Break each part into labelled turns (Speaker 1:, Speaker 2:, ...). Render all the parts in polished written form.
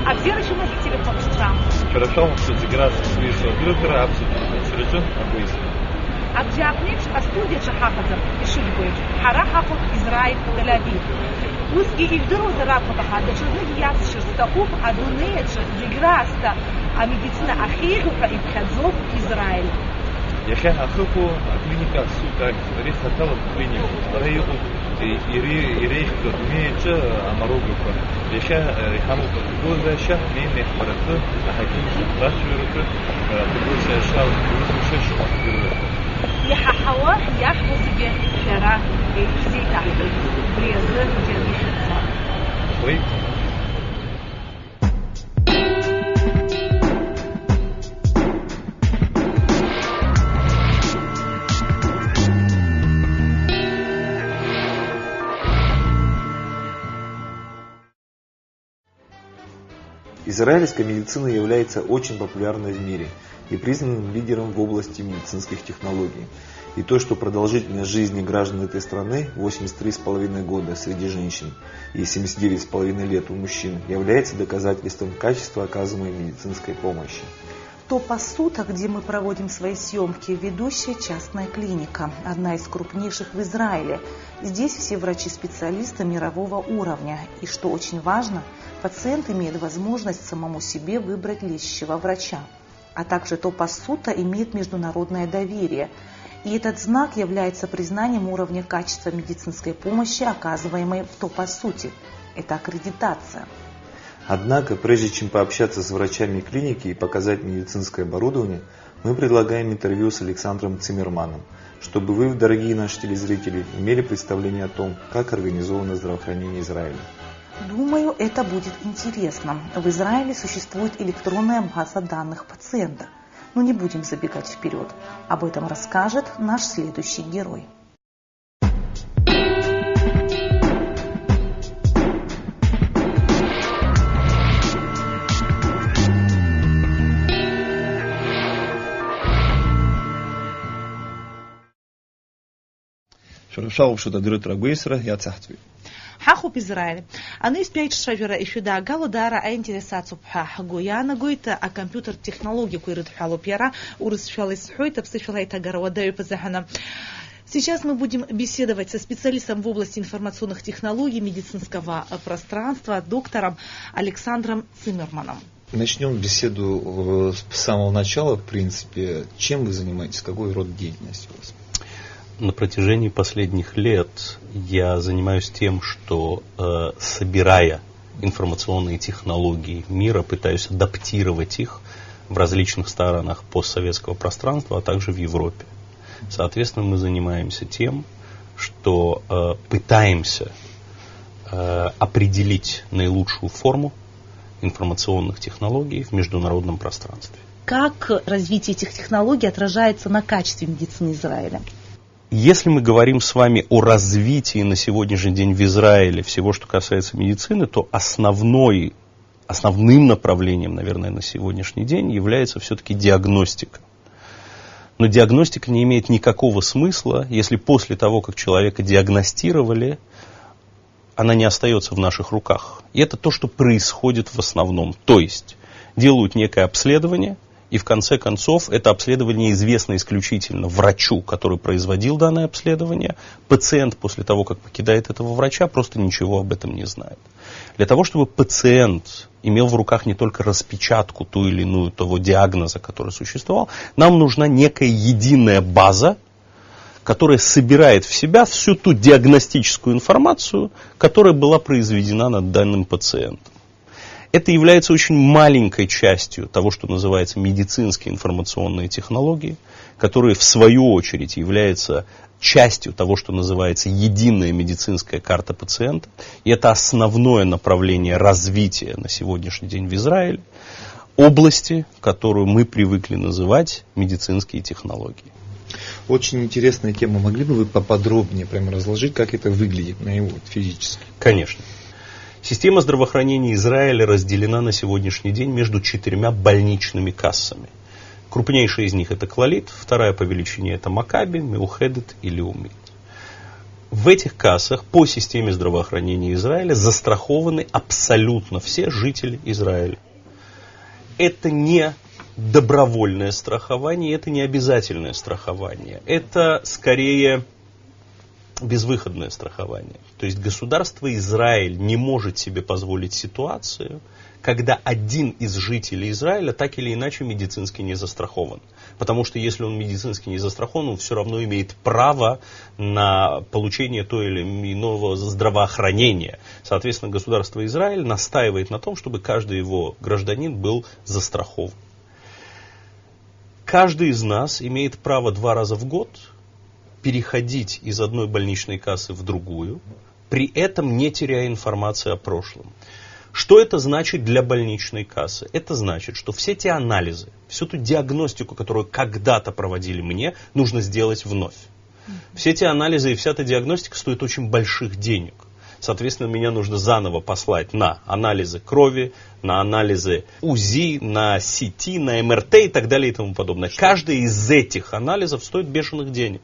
Speaker 1: А где еще можете телефон штраф?
Speaker 2: Хорошо, что заграс свисо директора абсолютно срежен обычно.
Speaker 1: А где апнешь, а студия Чахахаза и Шильбой. Харахахут Израиль Тель-Авив. Узкий и вдруг зарабатывал, да чужие ясши стахуп, а дунеешь заграста, а медицина ахируха и пхадзов Израиль.
Speaker 2: Я сейчас ахупу, а клиника сука, рейх хотела клинику, рейху и рейх дунеешь, а марогуха. Я сейчас рейхаму подгоза, сейчас менее хватает, а хаким шуташвирука, подгоза сейчас шуташвирука.
Speaker 1: Я хахава, я хвозиге, шара, и все так, брезы, джервишица.
Speaker 2: Ой.
Speaker 3: Израильская медицина является очень популярной в мире и признанным лидером в области медицинских технологий. И то, что продолжительность жизни граждан этой страны 83,5 года среди женщин и 79,5 лет у мужчин, является доказательством качества оказываемой медицинской помощи.
Speaker 4: Топасута, где мы проводим свои съемки, ведущая частная клиника, одна из крупнейших в Израиле. Здесь все врачи-специалисты мирового уровня. И что очень важно, пациент имеет возможность самому себе выбрать лечащего врача. А также Топасута имеет международное доверие. И этот знак является признанием уровня качества медицинской помощи, оказываемой в Топасуте. Это аккредитация.
Speaker 3: Однако, прежде чем пообщаться с врачами клиники и показать медицинское оборудование, мы предлагаем интервью с Александром Циммерманом, чтобы вы, дорогие наши телезрители, имели представление о том, как организовано здравоохранение Израиля.
Speaker 4: Думаю, это будет интересно. В Израиле существует электронная база данных пациента. Но не будем забегать вперед. Об этом расскажет наш следующий герой.
Speaker 2: Шаршау, что директора Гуэсера, я цахтви.
Speaker 1: Хахуп Израиль. Оно из пять шавера еще да гало дара а интересацию пхахгу. Я нагуйта а компьютер технологии куирит халупьяра урысшалис хуйта психалайта гарвадаю позахана. Сейчас мы будем беседовать со специалистом в области информационных технологий медицинского пространства, доктором Александром Циммерманом.
Speaker 3: Начнем беседу с самого начала, в принципе. Чем вы занимаетесь? Какой род деятельности у вас?
Speaker 5: На протяжении последних лет я занимаюсь тем, что, собирая информационные технологии мира, пытаюсь адаптировать их в различных сторонах постсоветского пространства, а также в Европе. Соответственно, мы занимаемся тем, что пытаемся определить наилучшую форму информационных технологий в международном пространстве.
Speaker 4: Как развитие этих технологий отражается на качестве медицины Израиля?
Speaker 5: Если мы говорим с вами о развитии на сегодняшний день в Израиле всего, что касается медицины, то основным направлением, наверное, на сегодняшний день является все-таки диагностика. Но диагностика не имеет никакого смысла, если после того, как человека диагностировали, она не остается в наших руках. И это то, что происходит в основном. То есть делают некое обследование, и в конце концов это обследование известно исключительно врачу, который производил данное обследование. Пациент после того, как покидает этого врача, просто ничего об этом не знает. Для того, чтобы пациент имел в руках не только распечатку ту или иную того диагноза, который существовал, нам нужна некая единая база, которая собирает в себя всю ту диагностическую информацию, которая была произведена над данным пациентом. Это является очень маленькой частью того, что называется медицинские информационные технологии, которые в свою очередь являются частью того, что называется единая медицинская карта пациента. И это основное направление развития на сегодняшний день в Израиле, области, которую мы привыкли называть медицинские технологии.
Speaker 3: Очень интересная тема. Могли бы вы поподробнее прямо разложить, как это выглядит на его физически?
Speaker 5: Конечно. Система здравоохранения Израиля разделена на сегодняшний день между 4 больничными кассами. Крупнейшая из них это Клалит, вторая по величине это Макаби, Меухедет и Леумит. В этих кассах по системе здравоохранения Израиля застрахованы абсолютно все жители Израиля. Это не добровольное страхование, это не обязательное страхование. Это скорее безвыходное страхование. То есть государство Израиль не может себе позволить ситуацию, когда один из жителей Израиля так или иначе медицински не застрахован. Потому что если он медицински не застрахован, он все равно имеет право на получение того или иного здравоохранения. Соответственно, государство Израиль настаивает на том, чтобы каждый его гражданин был застрахован. Каждый из нас имеет право 2 раза в год переходить из одной больничной кассы в другую, при этом не теряя информации о прошлом. Что это значит для больничной кассы? Это значит, что все те анализы, всю ту диагностику, которую когда-то проводили мне, нужно сделать вновь. Все эти анализы и вся эта диагностика стоит очень больших денег. Соответственно, меня нужно заново послать на анализы крови, на анализы УЗИ, на СТ, на МРТ и так далее и тому подобное. Каждый из этих анализов стоит бешеных денег.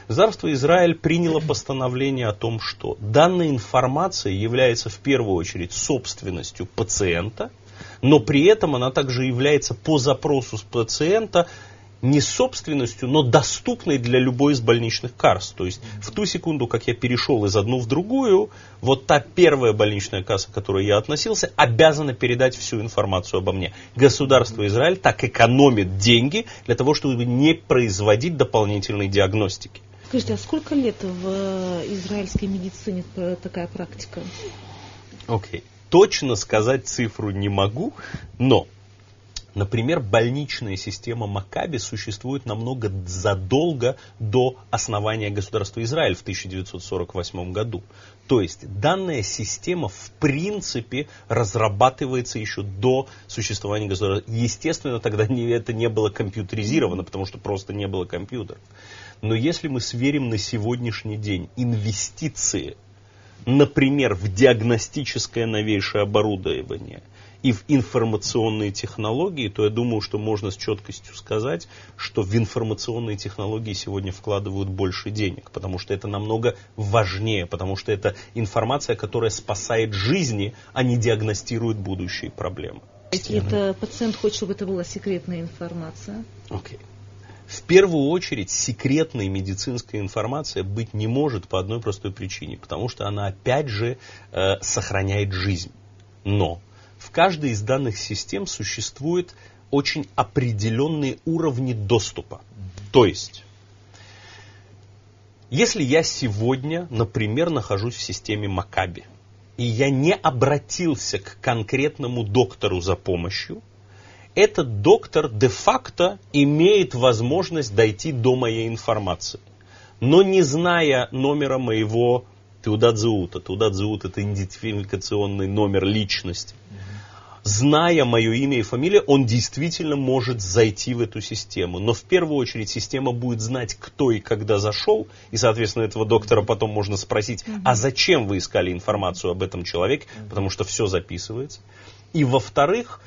Speaker 5: Государство Израиль приняло постановление о том, что данная информация является в первую очередь собственностью пациента, но при этом она также является по запросу пациента не собственностью, но доступной для любой из больничных касс. То есть в ту секунду, как я перешел из одну в другую, вот та первая больничная касса, к которой я относился, обязана передать всю информацию обо мне. Государство Израиль так экономит деньги для того, чтобы не производить дополнительной диагностики.
Speaker 1: Скажите, а сколько лет в израильской медицине такая практика?
Speaker 5: Окей. Точно сказать цифру не могу, но, например, больничная система Макаби существует намного задолго до основания государства Израиль в 1948 году. То есть данная система в принципе разрабатывается еще до существования государства. Естественно, тогда это не было компьютеризировано, потому что просто не было компьютеров. Но если мы сверим на сегодняшний день инвестиции, например, в диагностическое новейшее оборудование и в информационные технологии, то я думаю, что можно с четкостью сказать, что в информационные технологии сегодня вкладывают больше денег, потому что это намного важнее, потому что это информация, которая спасает жизни, а не диагностирует будущие проблемы.
Speaker 1: Если это пациент хочет, чтобы это была секретная информация?
Speaker 5: Окей. В первую очередь секретной медицинской информации быть не может по одной простой причине, потому что она опять же сохраняет жизнь. Но в каждой из данных систем существуют очень определенные уровни доступа. То есть, если я сегодня, например, нахожусь в системе Макаби, и я не обратился к конкретному доктору за помощью, этот доктор де-факто имеет возможность дойти до моей информации. Но не зная номера моего Теудат Зеута это идентификационный номер личности, зная мое имя и фамилию, он действительно может зайти в эту систему. Но в первую очередь система будет знать, кто и когда зашел, и, соответственно, этого доктора потом можно спросить, а зачем вы искали информацию об этом человеке, потому что все записывается. И, во-вторых,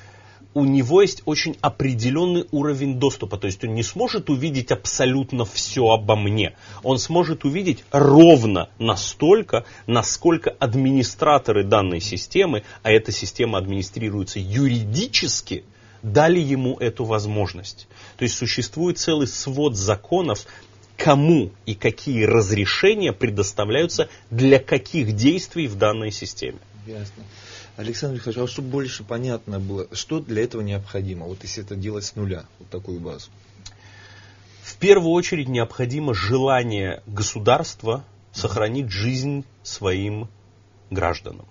Speaker 5: у него есть очень определенный уровень доступа. То есть он не сможет увидеть абсолютно все обо мне. Он сможет увидеть ровно настолько, насколько администраторы данной системы, а эта система администрируется юридически, дали ему эту возможность. То есть существует целый свод законов, кому и какие разрешения предоставляются для каких действий в данной системе.
Speaker 3: Ясно. Александр Михайлович, а чтобы больше понятно было, что для этого необходимо, вот если это делать с нуля, вот такую базу?
Speaker 5: В первую очередь необходимо желание государства сохранить жизнь своим гражданам.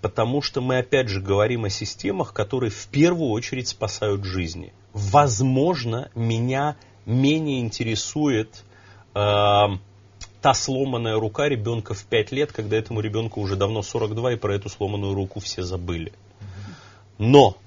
Speaker 5: Потому что мы опять же говорим о системах, которые в первую очередь спасают жизни. Возможно, меня менее интересует та сломанная рука ребенка в 5 лет, когда этому ребенку уже давно 42, и про эту сломанную руку все забыли. Но,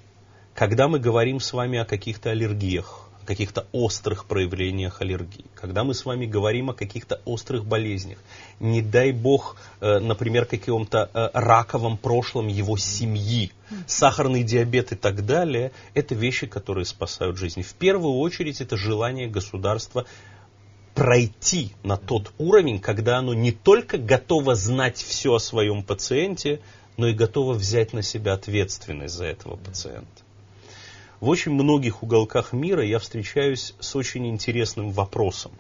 Speaker 5: когда мы говорим с вами о каких-то аллергиях, о каких-то острых проявлениях аллергии, когда мы с вами говорим о каких-то острых болезнях, не дай бог, например, каком-то раковом прошлом его семьи, сахарный диабет и так далее, это вещи, которые спасают жизни. В первую очередь это желание государства пройти на тот уровень, когда оно не только готово знать все о своем пациенте, но и готово взять на себя ответственность за этого пациента. В очень многих уголках мира я встречаюсь с очень интересным вопросом.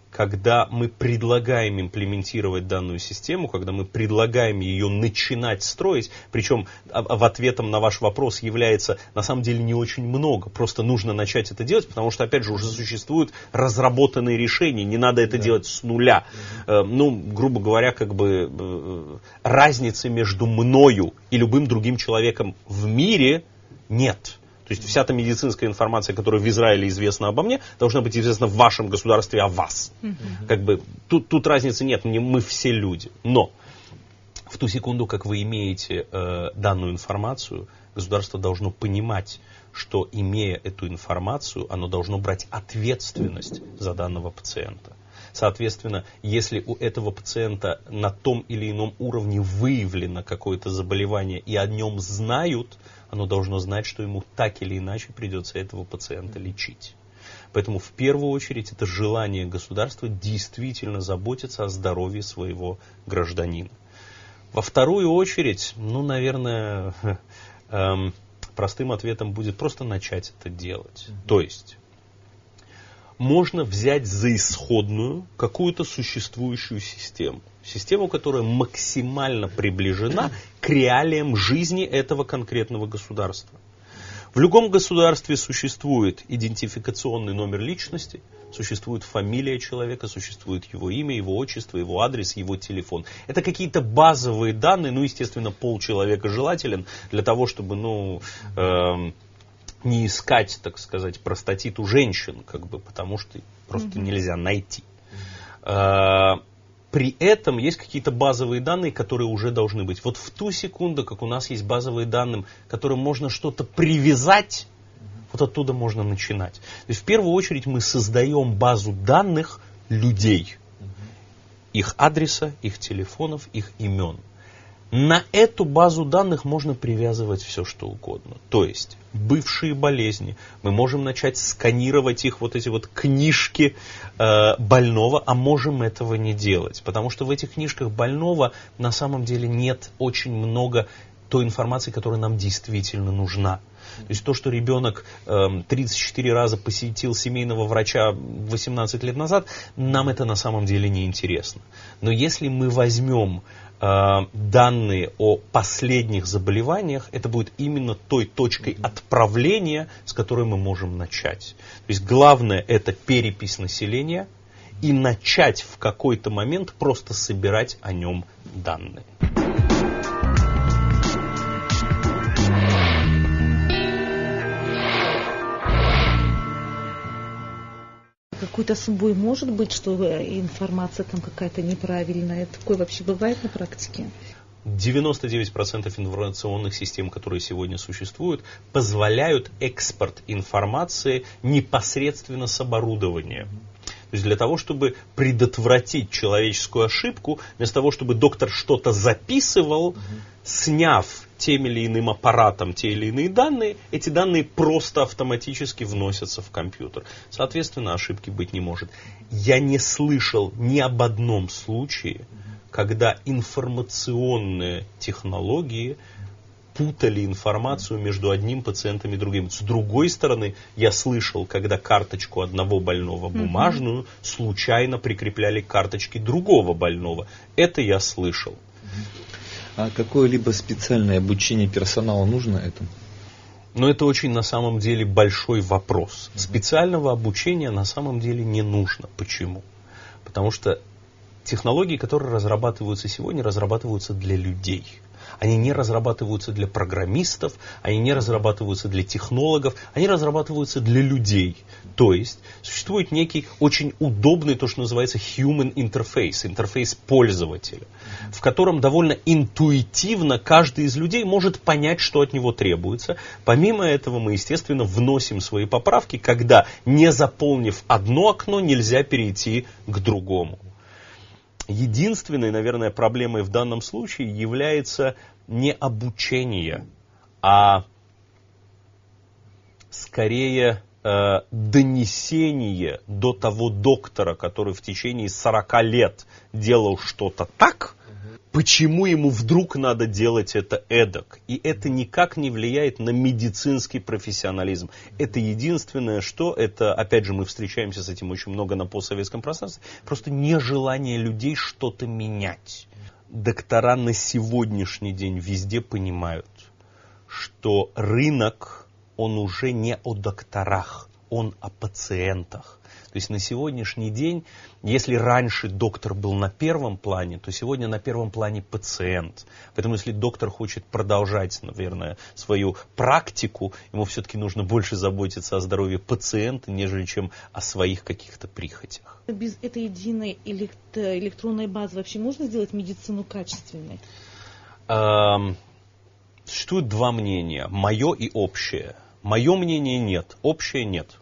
Speaker 5: Когда мы предлагаем имплементировать данную систему, когда мы предлагаем ее начинать строить, причем в ответом на ваш вопрос является на самом деле не очень много, просто нужно начать это делать, потому что, опять же, уже существуют разработанные решения, не надо это делать с нуля. Ну, грубо говоря, как бы разницы между мною и любым другим человеком в мире нет. То есть вся та медицинская информация, которая в Израиле известна обо мне, должна быть известна в вашем государстве о вас. Как бы тут разницы нет, мы все люди. Но в ту секунду, как вы имеете данную информацию, государство должно понимать, что, имея эту информацию, оно должно брать ответственность за данного пациента. Соответственно, если у этого пациента на том или ином уровне выявлено какое-то заболевание и о нем знают, оно должно знать, что ему так или иначе придется этого пациента лечить. Поэтому в первую очередь это желание государства действительно заботиться о здоровье своего гражданина. Во вторую очередь, ну, наверное, простым ответом будет просто начать это делать. То есть можно взять за исходную какую-то существующую систему. Систему, которая максимально приближена к реалиям жизни этого конкретного государства. В любом государстве существует идентификационный номер личности, существует фамилия человека, существует его имя, его отчество, его адрес, его телефон. Это какие-то базовые данные, ну, естественно, пол человека желателен для того, чтобы, не искать, так сказать, простатит у женщин, как бы, потому что просто нельзя найти. При этом есть какие-то базовые данные, которые уже должны быть. Вот в ту секунду, как у нас есть базовые данные, к которым можно что-то привязать, вот оттуда можно начинать. То есть в первую очередь мы создаем базу данных людей. Их адреса, их телефонов, их имен. На эту базу данных можно привязывать все, что угодно. То есть бывшие болезни. Мы можем начать сканировать их, вот эти вот книжки больного, а можем этого не делать. Потому что в этих книжках больного на самом деле нет очень много той информации, которая нам действительно нужна. То есть то, что ребенок 34 раза посетил семейного врача 18 лет назад, нам это на самом деле не интересно. Но если мы возьмем данные о последних заболеваниях, это будет именно той точкой отправления, с которой мы можем начать. То есть главное это перепись населения и начать в какой-то момент просто собирать о нем данные.
Speaker 1: Какой-то сбой может быть, что информация там какая-то неправильная? Такое вообще бывает на практике?
Speaker 5: 99% информационных систем, которые сегодня существуют, позволяют экспорт информации непосредственно с оборудования. То есть для того, чтобы предотвратить человеческую ошибку, вместо того, чтобы доктор что-то записывал, сняв тем или иным аппаратом те или иные данные, эти данные просто автоматически вносятся в компьютер. Соответственно, ошибки быть не может. Я не слышал ни об одном случае, когда информационные технологии путали информацию между одним пациентом и другим. С другой стороны, я слышал, когда карточку одного больного бумажную случайно прикрепляли к карточке другого больного. Это я слышал.
Speaker 3: А какое-либо специальное обучение персонала нужно этому?
Speaker 5: Но это очень на самом деле большой вопрос. Специального обучения на самом деле не нужно. Почему? Потому что технологии, которые разрабатываются сегодня, разрабатываются для людей. Они не разрабатываются для программистов, они не разрабатываются для технологов, они разрабатываются для людей. То есть существует некий очень удобный, то, что называется human interface, интерфейс пользователя, в котором довольно интуитивно каждый из людей может понять, что от него требуется. Помимо этого мы, естественно, вносим свои поправки, когда, не заполнив одно окно, нельзя перейти к другому. Единственной, наверное, проблемой в данном случае является не обучение, а скорее донесение до того доктора, который в течение 40 лет делал что-то так, почему ему вдруг надо делать это эдак? И это никак не влияет на медицинский профессионализм. Это единственное, что это, опять же, мы встречаемся с этим очень много на постсоветском пространстве, просто нежелание людей что-то менять. Доктора на сегодняшний день везде понимают, что рынок, он уже не о докторах, он о пациентах. То есть на сегодняшний день, если раньше доктор был на первом плане, то сегодня на первом плане пациент. Поэтому если доктор хочет продолжать, наверное, свою практику, ему все-таки нужно больше заботиться о здоровье пациента, нежели чем о своих каких-то прихотях.
Speaker 1: Без этой единой электронной базы вообще можно сделать медицину качественной?
Speaker 5: Существует два мнения, мое и общее. Мое мнение нет, общее нет.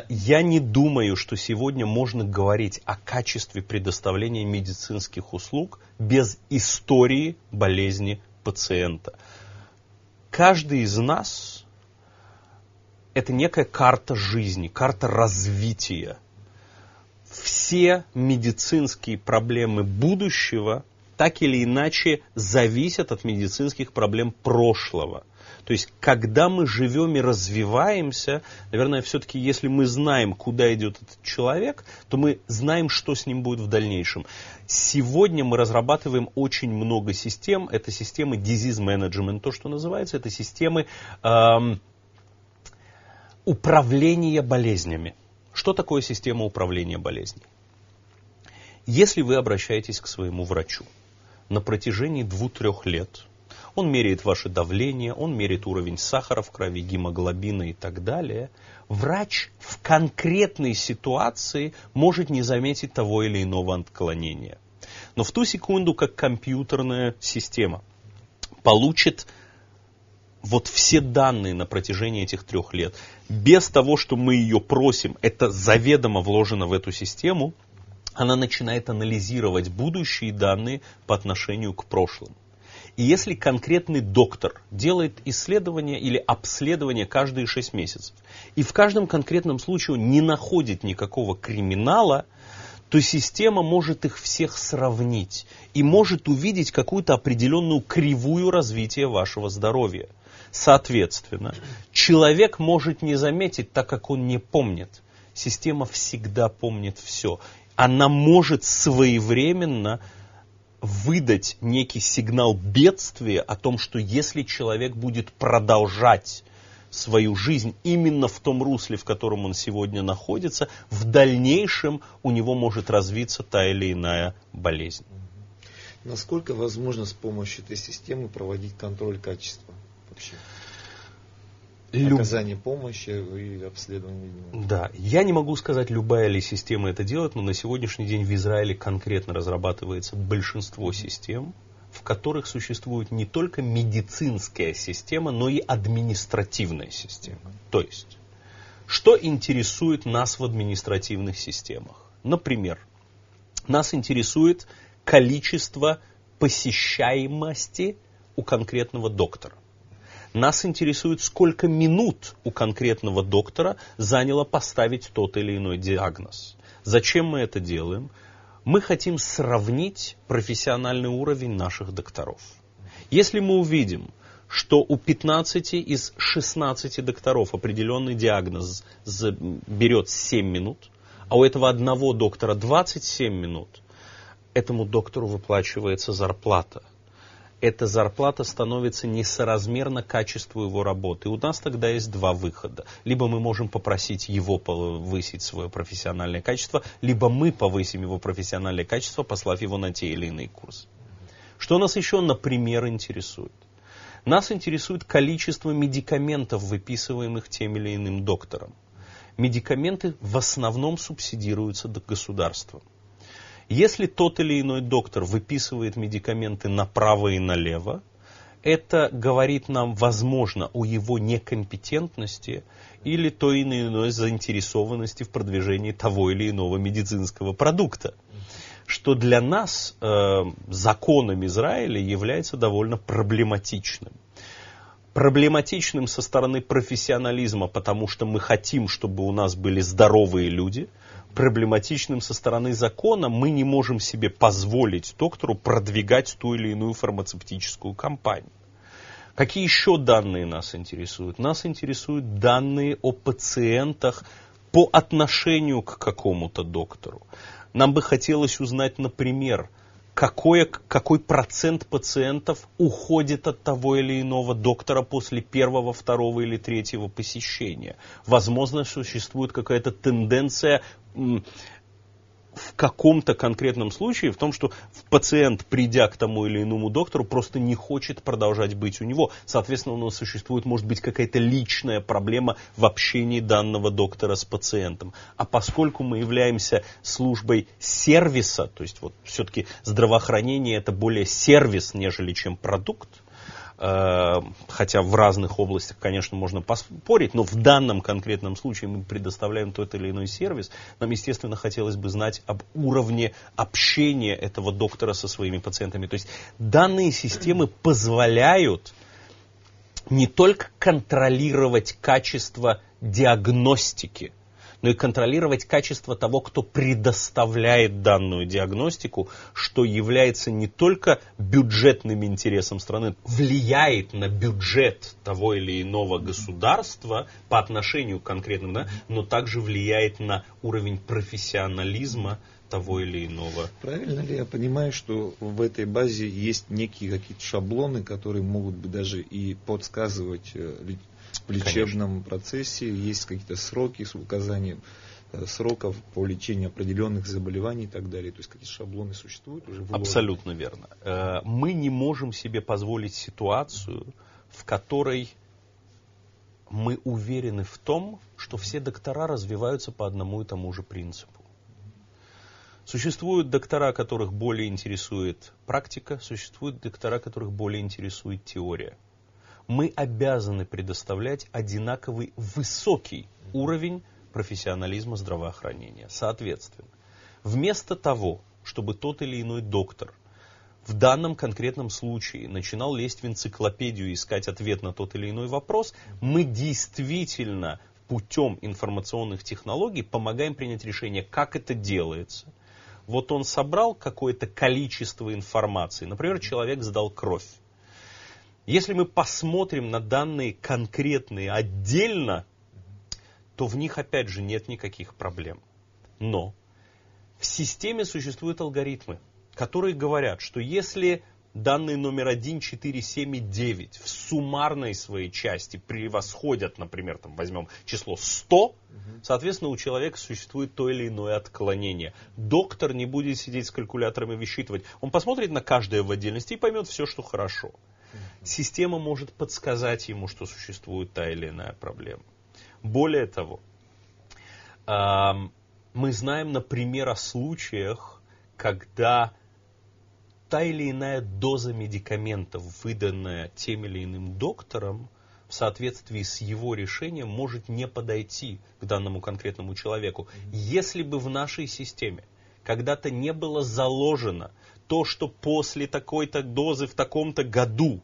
Speaker 5: Я не думаю, что сегодня можно говорить о качестве предоставления медицинских услуг без истории болезни пациента. Каждый из нас – это некая карта жизни, карта развития. Все медицинские проблемы будущего так или иначе зависят от медицинских проблем прошлого. То есть, когда мы живем и развиваемся, наверное, все-таки, если мы знаем, куда идет этот человек, то мы знаем, что с ним будет в дальнейшем. Сегодня мы разрабатываем очень много систем. Это системы disease management, то, что называется. Это системы управления болезнями. Что такое система управления болезнью? Если вы обращаетесь к своему врачу на протяжении 2-3 лет, он меряет ваше давление, он меряет уровень сахара в крови, гемоглобина и так далее. Врач в конкретной ситуации может не заметить того или иного отклонения. Но в ту секунду, как компьютерная система получит вот все данные на протяжении этих 3 лет, без того, что мы ее просим, это заведомо вложено в эту систему, она начинает анализировать будущие данные по отношению к прошлым. И если конкретный доктор делает исследование или обследование каждые 6 месяцев, и в каждом конкретном случае он не находит никакого криминала, то система может их всех сравнить и может увидеть какую-то определенную кривую развития вашего здоровья. Соответственно, человек может не заметить, так как он не помнит. Система всегда помнит все. Она может своевременно выдать некий сигнал бедствия о том, что если человек будет продолжать свою жизнь именно в том русле, в котором он сегодня находится, в дальнейшем у него может развиться та или иная болезнь.
Speaker 3: Насколько возможно с помощью этой системы проводить контроль качества вообще? Оказание помощи и обследование.
Speaker 5: Да, я не могу сказать, любая ли система это делает, но на сегодняшний день в Израиле конкретно разрабатывается большинство систем, в которых существует не только медицинская система, но и административная система. То есть, что интересует нас в административных системах? Например, нас интересует количество посещаемости у конкретного доктора. Нас интересует, сколько минут у конкретного доктора заняло поставить тот или иной диагноз. Зачем мы это делаем? Мы хотим сравнить профессиональный уровень наших докторов. Если мы увидим, что у 15 из 16 докторов определенный диагноз берет 7 минут, а у этого одного доктора 27 минут, этому доктору выплачивается зарплата. Эта зарплата становится несоразмерна качеству его работы. У нас тогда есть 2 выхода. Либо мы можем попросить его повысить свое профессиональное качество, либо мы повысим его профессиональное качество, послав его на те или иные курсы. Что нас еще, например, интересует? Нас интересует количество медикаментов, выписываемых тем или иным доктором. Медикаменты в основном субсидируются государством. Если тот или иной доктор выписывает медикаменты направо и налево, это говорит нам, возможно, о его некомпетентности или той или иной заинтересованности в продвижении того или иного медицинского продукта. Что для нас законом Израиля является довольно проблематичным. проблематичным со стороны профессионализма, потому что мы хотим, чтобы у нас были здоровые люди. Проблематичным со стороны закона, мы не можем себе позволить доктору продвигать ту или иную фармацевтическую компанию. Какие еще данные нас интересуют? Нас интересуют данные о пациентах по отношению к какому-то доктору. Нам бы хотелось узнать, например, какой процент пациентов уходит от того или иного доктора после первого, второго или третьего посещения. Возможно, существует какая-то тенденция в каком-то конкретном случае в том, что пациент, придя к тому или иному доктору, просто не хочет продолжать быть у него. Соответственно, у нас существует, может быть, какая-то личная проблема в общении данного доктора с пациентом. А поскольку мы являемся службой сервиса, то есть вот все-таки здравоохранение это более сервис, нежели чем продукт, хотя в разных областях, конечно, можно поспорить, но в данном конкретном случае мы предоставляем тот или иной сервис, нам, естественно, хотелось бы знать об уровне общения этого доктора со своими пациентами. То есть данные системы позволяют не только контролировать качество диагностики, но и контролировать качество того, кто предоставляет данную диагностику, что является не только бюджетным интересом страны, влияет на бюджет того или иного государства по отношению к конкретному, да, но также влияет на уровень профессионализма того или иного.
Speaker 3: Правильно ли я понимаю, что в этой базе есть некие какие-то шаблоны, которые могут быть даже и подсказывать в лечебном процессе, есть какие-то сроки с указанием сроков по лечению определенных заболеваний и так далее. То есть какие шаблоны существуют уже?
Speaker 5: Абсолютно верно. Мы не можем себе позволить ситуацию, в которой мы уверены в том, что все доктора развиваются по одному и тому же принципу. Существуют доктора, которых более интересует практика, существуют доктора, которых более интересует теория. Мы обязаны предоставлять одинаковый высокий уровень профессионализма здравоохранения. Соответственно, вместо того, чтобы тот или иной доктор в данном конкретном случае начинал лезть в энциклопедию и искать ответ на тот или иной вопрос, мы действительно путем информационных технологий помогаем принять решение, как это делается. Вот он собрал какое-то количество информации. Например, человек сдал кровь. Если мы посмотрим на данные конкретные отдельно, то в них, опять же, нет никаких проблем. Но в системе существуют алгоритмы, которые говорят, что если данные номер 1, 4, 7 и 9 в суммарной своей части превосходят, например, там, возьмем число 100, соответственно, у человека существует то или иное отклонение. Доктор не будет сидеть с калькулятором и высчитывать. Он посмотрит на каждое в отдельности и поймет все, что хорошо. Система может подсказать ему, что существует та или иная проблема. Более того, мы знаем, например, о случаях, когда та или иная доза медикаментов, выданная тем или иным доктором, в соответствии с его решением, может не подойти к данному конкретному человеку. Если бы в нашей системе когда-то не было заложено то, что после такой-то дозы в таком-то году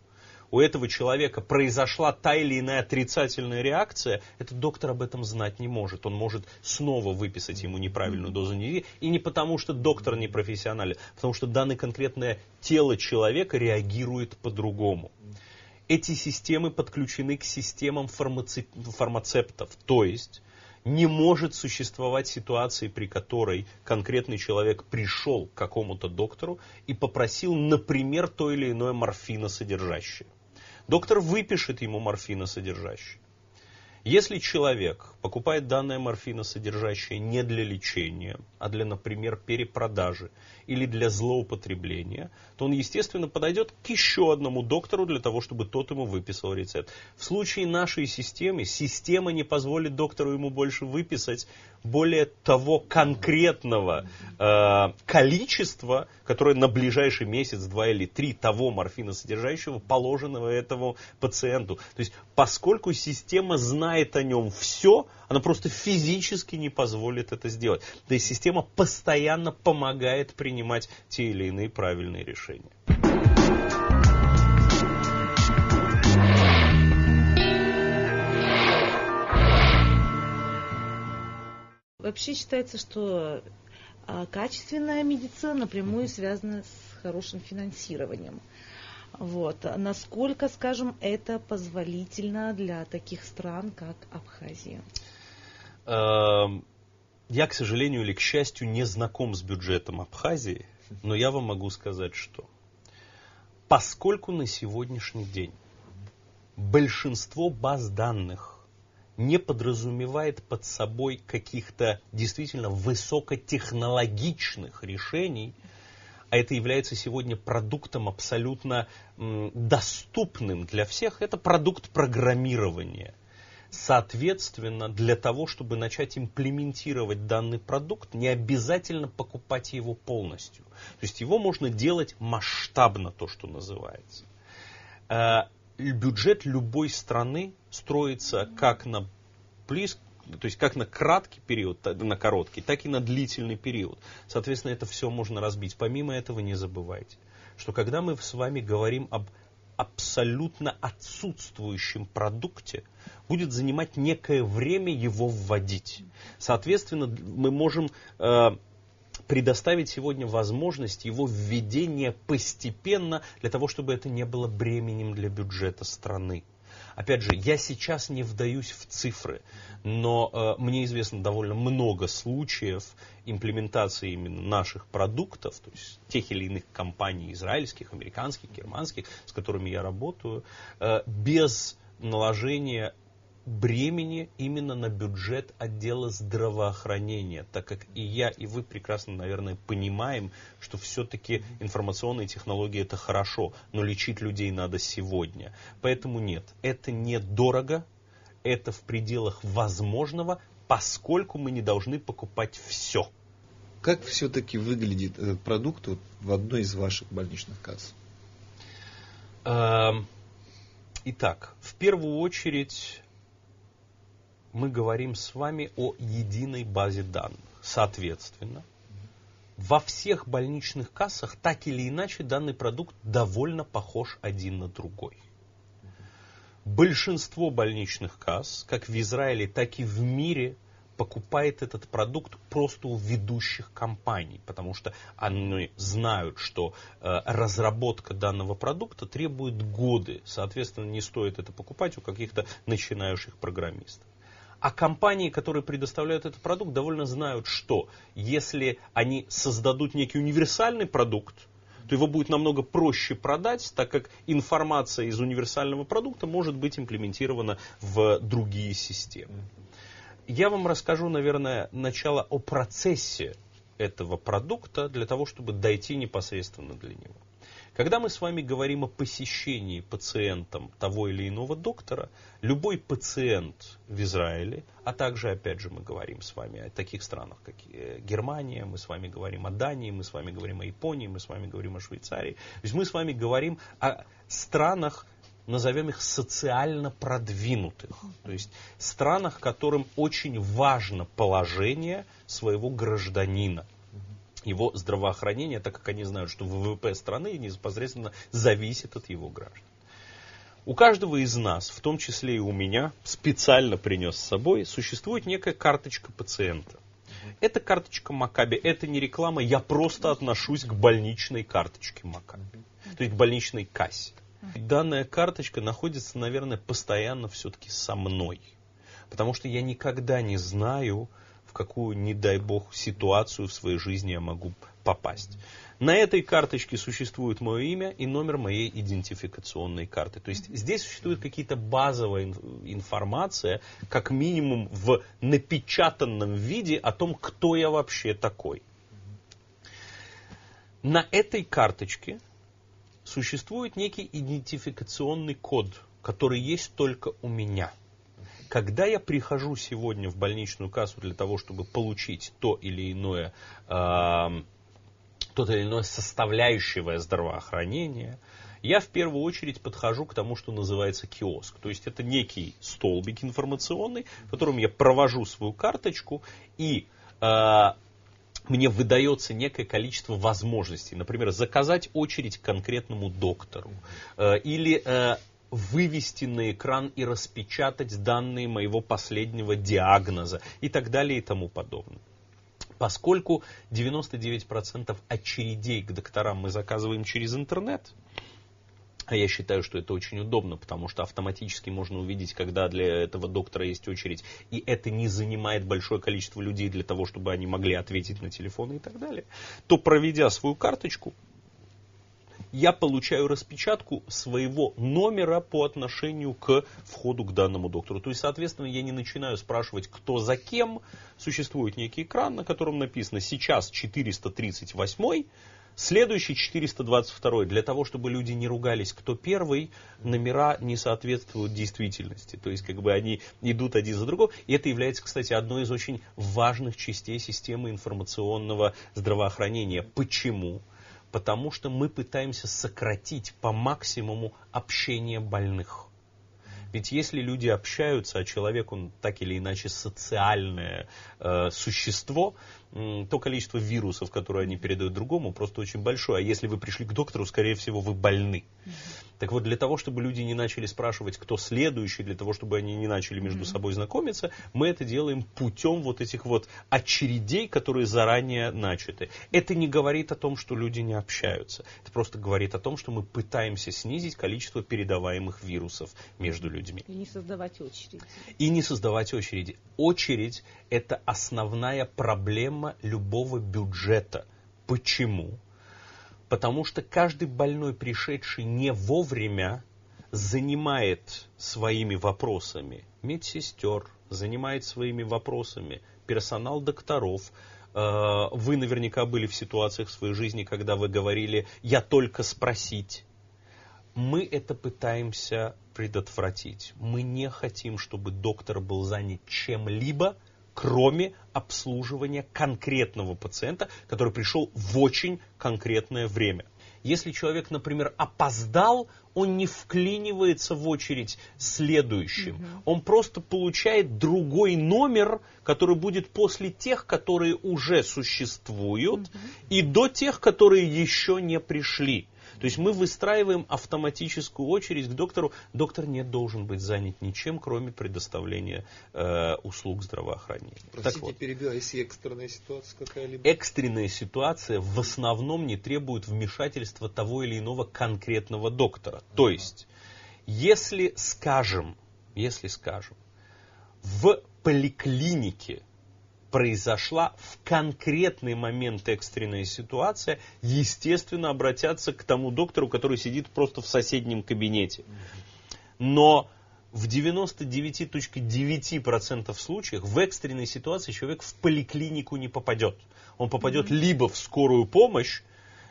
Speaker 5: у этого человека произошла та или иная отрицательная реакция, этот доктор об этом знать не может. Он может снова выписать ему неправильную дозу. И не потому, что доктор не профессионален, а потому что данное конкретное тело человека реагирует по-другому. Эти системы подключены к системам фармацевтов, то есть не может существовать ситуации, при которой конкретный человек пришел к какому-то доктору и попросил, например, то или иное морфиносодержащее. Доктор выпишет ему морфиносодержащее. Если человек покупает данное морфиносодержащее не для лечения, а для, например, перепродажи или для злоупотребления, то он, естественно, подойдет к еще одному доктору для того, чтобы тот ему выписал рецепт. В случае нашей системы, система не позволит доктору ему больше выписать более того конкретного количества, которое на ближайший месяц, 2 или 3 того морфиносодержащего положенного этому пациенту. То есть, поскольку система знает о нем все, она просто физически не позволит это сделать. То есть система постоянно помогает принимать те или иные правильные решения.
Speaker 1: Вообще считается, что качественная медицина напрямую связана с хорошим финансированием. Вот. Насколько, скажем, это позволительно для таких стран, как Абхазия?
Speaker 5: Я, к сожалению или к счастью, не знаком с бюджетом Абхазии, но я вам могу сказать, что поскольку на сегодняшний день большинство баз данных не подразумевает под собой каких-то действительно высокотехнологичных решений, а это является сегодня продуктом абсолютно доступным для всех, это продукт программирования. Соответственно, для того, чтобы начать имплементировать данный продукт, не обязательно покупать его полностью. То есть его можно делать масштабно, то, что называется. Бюджет любой страны строится как на то есть как на краткий период, на короткий, так и на длительный период. Соответственно, это все можно разбить. Помимо этого, не забывайте, что когда мы с вами говорим об абсолютно отсутствующем продукте, будет занимать некое время его вводить. Соответственно, мы можем предоставить сегодня возможность его введения постепенно, для того, чтобы это не было бременем для бюджета страны. Опять же, я сейчас не вдаюсь в цифры, но мне известно довольно много случаев имплементации именно наших продуктов, то есть тех или иных компаний израильских, американских, германских, с которыми я работаю, без наложения бремени именно на бюджет отдела здравоохранения, так как и я, и вы прекрасно, наверное, понимаем, что все-таки информационные технологии это хорошо, но лечить людей надо сегодня. Поэтому нет, это недорого, это в пределах возможного, поскольку мы не должны покупать все.
Speaker 3: Как все-таки выглядит этот продукт в одной из ваших больничных касс?
Speaker 5: Итак, в первую очередь мы говорим с вами о единой базе данных. Соответственно, во всех больничных кассах так или иначе данный продукт довольно похож один на другой. Большинство больничных касс, как в Израиле, так и в мире, покупает этот продукт просто у ведущих компаний, потому что они знают, что разработка данного продукта требует годы. Соответственно, не стоит это покупать у каких-то начинающих программистов. А компании, которые предоставляют этот продукт, довольно знают, что если они создадут некий универсальный продукт, то его будет намного проще продать, так как информация из универсального продукта может быть имплементирована в другие системы. Я вам расскажу, наверное, начало о процессе этого продукта, для того, чтобы дойти непосредственно до него. Когда мы с вами говорим о посещении пациентом того или иного доктора, любой пациент в Израиле, а также, опять же, мы говорим с вами о таких странах, как Германия, мы с вами говорим о Дании, мы с вами говорим о Японии, мы с вами говорим о Швейцарии. То есть мы с вами говорим о странах, назовем их социально продвинутых, то есть странах, которым очень важно положение своего гражданина, его здравоохранение, так как они знают, что ВВП страны непосредственно зависит от его граждан. У каждого из нас, в том числе и у меня, специально принес с собой, существует некая карточка пациента. Это карточка Макаби, это не реклама, я просто отношусь к больничной карточке Макаби, то есть к больничной кассе. Данная карточка находится, наверное, постоянно все-таки со мной, потому что я никогда не знаю, в какую, не дай бог, ситуацию в своей жизни я могу попасть. На этой карточке существует мое имя и номер моей идентификационной карты. То есть здесь существует какие-то базовая информация, как минимум в напечатанном виде о том, кто я вообще такой. На этой карточке существует некий идентификационный код, который есть только у меня. Когда я прихожу сегодня в больничную кассу для того, чтобы получить то или иное составляющее здравоохранения, я в первую очередь подхожу к тому, что называется киоск. То есть это некий столбик информационный, в котором я провожу свою карточку, и мне выдается некое количество возможностей. Например, заказать очередь к конкретному доктору или вывести на экран и распечатать данные моего последнего диагноза и так далее и тому подобное. Поскольку 99% очередей к докторам мы заказываем через интернет, а я считаю, что это очень удобно, потому что автоматически можно увидеть, когда для этого доктора есть очередь, и это не занимает большое количество людей для того, чтобы они могли ответить на телефоны и так далее, то, проведя свою карточку, я получаю распечатку своего номера по отношению к входу к данному доктору. То есть, соответственно, я не начинаю спрашивать, кто за кем. Существует некий экран, на котором написано «сейчас 438», следующий 422. Для того, чтобы люди не ругались, кто первый, номера не соответствуют действительности. То есть, как бы они идут один за другим. И это является, кстати, одной из очень важных частей системы информационного здравоохранения. Почему? Потому что мы пытаемся сократить по максимуму общение больных. Ведь если люди общаются, а человек, он так или иначе социальное существо, то количество вирусов, которые они передают другому, просто очень большое. А если вы пришли к доктору, скорее всего, вы больны. Так вот, для того, чтобы люди не начали спрашивать, кто следующий, для того, чтобы они не начали между собой знакомиться, мы это делаем путем вот этих вот очередей, которые заранее начаты. Это не говорит о том, что люди не общаются. Это просто говорит о том, что мы пытаемся снизить количество передаваемых вирусов между людьми.
Speaker 1: И не создавать очереди.
Speaker 5: И не создавать очереди. Очередь – это основная проблема любого бюджета. Почему? Потому что каждый больной, пришедший не вовремя, занимает своими вопросами медсестер, занимает своими вопросами персонал докторов. Вы наверняка были в ситуациях в своей жизни, когда вы говорили «я только спросить». Мы это пытаемся предотвратить. Мы не хотим, чтобы доктор был занят чем-либо, кроме обслуживания конкретного пациента, который пришел в очень конкретное время. Если человек, например, опоздал, он не вклинивается в очередь следующим. Он просто получает другой номер, который будет после тех, которые уже существуют, и до тех, которые еще не пришли. То есть мы выстраиваем автоматическую очередь к доктору. Доктор не должен быть занят ничем, кроме предоставления услуг здравоохранения.
Speaker 3: Простите,
Speaker 5: вот,
Speaker 3: перебиваю, если экстренная ситуация какая-либо?
Speaker 5: Экстренная ситуация в основном не требует вмешательства того или иного конкретного доктора. То есть, если скажем, в поликлинике произошла в конкретный момент экстренная ситуация, естественно, обратятся к тому доктору, который сидит просто в соседнем кабинете. Но в 99.9% случаев в экстренной ситуации человек в поликлинику не попадет. Он попадет либо в скорую помощь,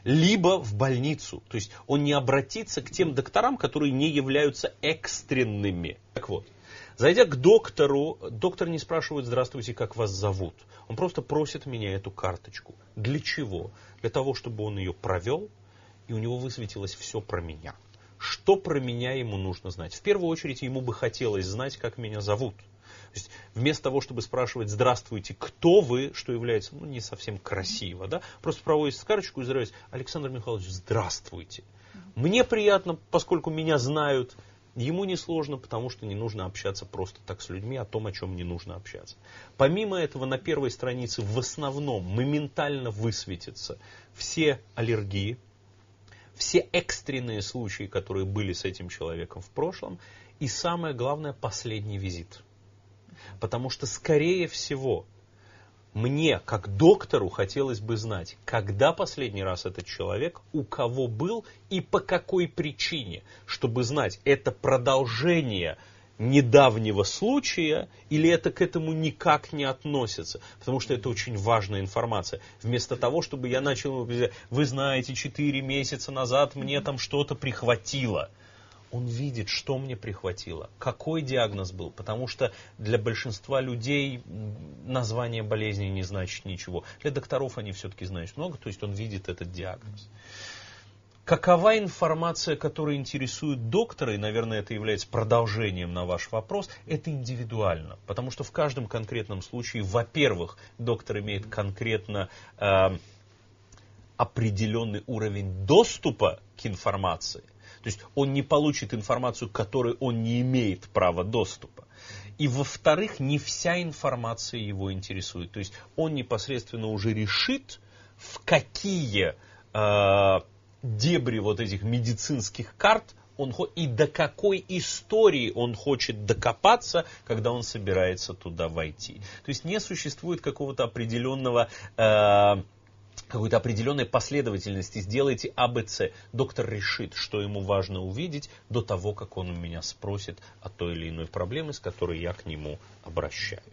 Speaker 5: либо в больницу. То есть он не обратится к тем докторам, которые не являются экстренными. Так вот. Зайдя к доктору, доктор не спрашивает «Здравствуйте, как вас зовут?». Он просто просит меня эту карточку. Для чего? Для того, чтобы он ее провел, и у него высветилось все про меня. Что про меня ему нужно знать? В первую очередь ему бы хотелось знать, как меня зовут. То есть, вместо того, чтобы спрашивать «Здравствуйте, кто вы?», что является не совсем красиво, да? Просто проводится карточку и здравствуйте. Александр Михайлович, здравствуйте. Мне приятно, поскольку меня знают. Ему несложно, потому что не нужно общаться просто так с людьми о том, о чем не нужно общаться. Помимо этого, на первой странице в основном моментально высветятся все аллергии, все экстренные случаи, которые были с этим человеком в прошлом, и самое главное, последний визит. Потому что, скорее всего, мне, как доктору, хотелось бы знать, когда последний раз этот человек, у кого был и по какой причине, чтобы знать, это продолжение недавнего случая или это к этому никак не относится. Потому что это очень важная информация. Вместо того, чтобы я начал, вы знаете, 4 месяца назад мне там что-то прихватило. Он видит, что мне прихватило, какой диагноз был, потому что для большинства людей название болезни не значит ничего. Для докторов они все-таки знают много, то есть он видит этот диагноз. Какова информация, которая интересует доктора, и, наверное, это является продолжением на ваш вопрос, это индивидуально. Потому что в каждом конкретном случае, во-первых, доктор имеет конкретно определенный уровень доступа к информации. То есть он не получит информацию, к которой он не имеет права доступа. И, во-вторых, не вся информация его интересует. То есть он непосредственно уже решит, в какие дебри вот этих медицинских карт и до какой истории он хочет докопаться, когда он собирается туда войти. То есть не существует какого-то определенного, какой-то определенной последовательности. Сделайте АБЦ. Доктор решит, что ему важно увидеть до того, как он у меня спросит о той или иной проблеме, с которой я к нему обращаюсь.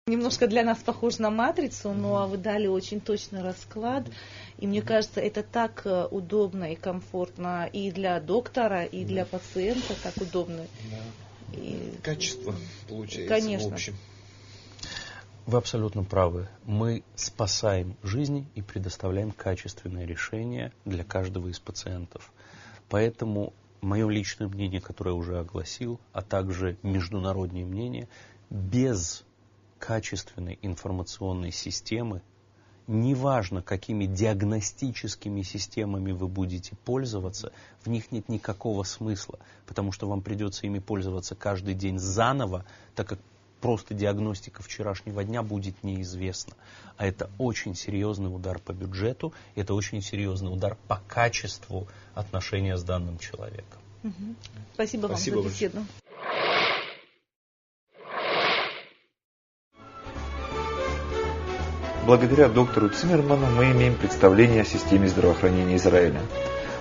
Speaker 1: Немножко для нас похож на матрицу, но вы дали очень точный расклад. И мне кажется, это так удобно и комфортно и для доктора, и для пациента так удобно.
Speaker 3: Да. И качество получается,
Speaker 1: конечно.
Speaker 3: В общем.
Speaker 5: Вы абсолютно правы. Мы спасаем жизни и предоставляем качественное решение для каждого из пациентов. Поэтому мое личное мнение, которое я уже огласил, а также международные мнения, без качественной информационной системы, неважно, какими диагностическими системами вы будете пользоваться, в них нет никакого смысла, потому что вам придется ими пользоваться каждый день заново, так как просто диагностика вчерашнего дня будет неизвестна. А это очень серьезный удар по бюджету, это очень серьезный удар по качеству отношения с данным человеком.
Speaker 1: Спасибо вам за беседу.
Speaker 3: Благодаря доктору Циммерману мы имеем представление о системе здравоохранения Израиля.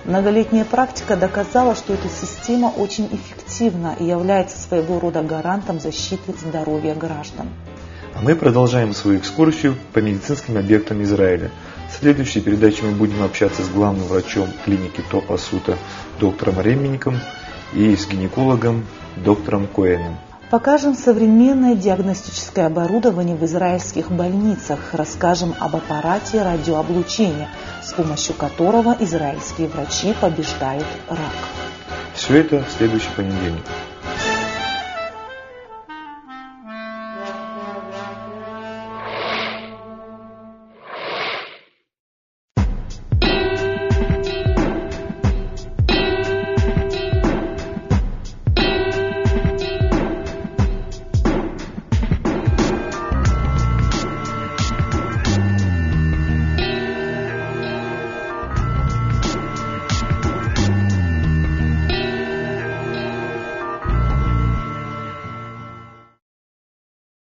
Speaker 4: Многолетняя практика доказала, что эта система очень эффективна и является своего рода гарантом защиты здоровья граждан.
Speaker 3: А мы продолжаем свою экскурсию по медицинским объектам Израиля. В следующей передаче мы будем общаться с главным врачом клиники ТОП Асута доктором Ремменником и с гинекологом доктором Коэном.
Speaker 4: Покажем современное диагностическое оборудование в израильских больницах, расскажем об аппарате радиооблучения, с помощью которого израильские врачи побеждают рак.
Speaker 3: Все это в следующий понедельник.